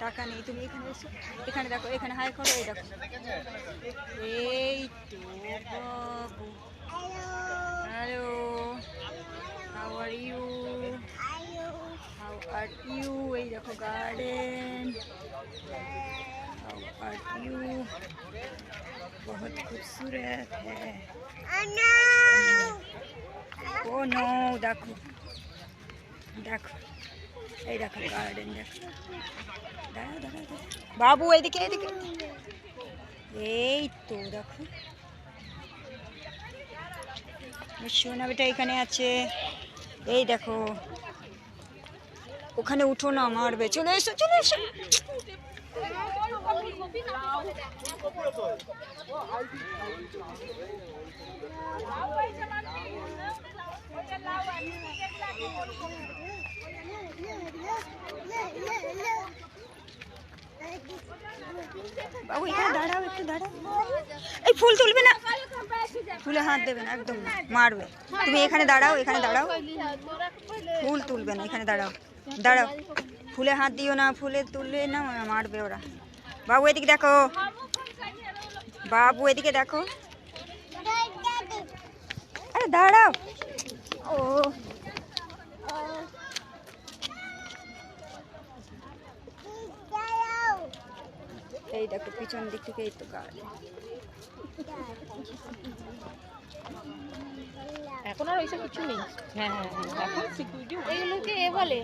টাকা নেই, তুমি এখানে এসো, এখানে দেখো, এখানে হাই করো, এই দেখো, এই তো বাবু। Hello, how are you, how are you, এই দেখো গার্ডেন, हाउ आर यू, बहुत खूबसूरत है। ओ नो, देखो देखो, এই দেখো গার্ডেন, দেখো, দাঁড়াও দাঁড়াও দাঁড়াও, বাবু এইদিকে এইদিকে, এই তো দেখো সোনা বেটা এখানে আছে, এই দেখো, ওখানে উঠো না, মারবে, চলে এসো চলে এসো। বাবু এখানে দাঁড়াও, একটু দাঁড়াও, এই ফুল তুলবে না, ফুলে হাত দেবে না, একদম না, মারবে। তুমি এখানে দাঁড়াও, এখানে দাঁড়াও, ফুল তুলবে না, এখানে দাঁড়াও দাঁড়াও, ফুলে হাত দিও না, ফুলে তুললে না মারবে ওরা। বাবু এদিকে দেখো, বাবু এদিকে দেখো, আরে দাঁড়াও, ও এই দেখো পিছন দিক থেকে, এই তো গাড়ি, এখন আর ওইসব কিছু নেই। হ্যাঁ হ্যাঁ হ্যাঁ, এখন সিকিউরিটি এগুলোকে এ বলে।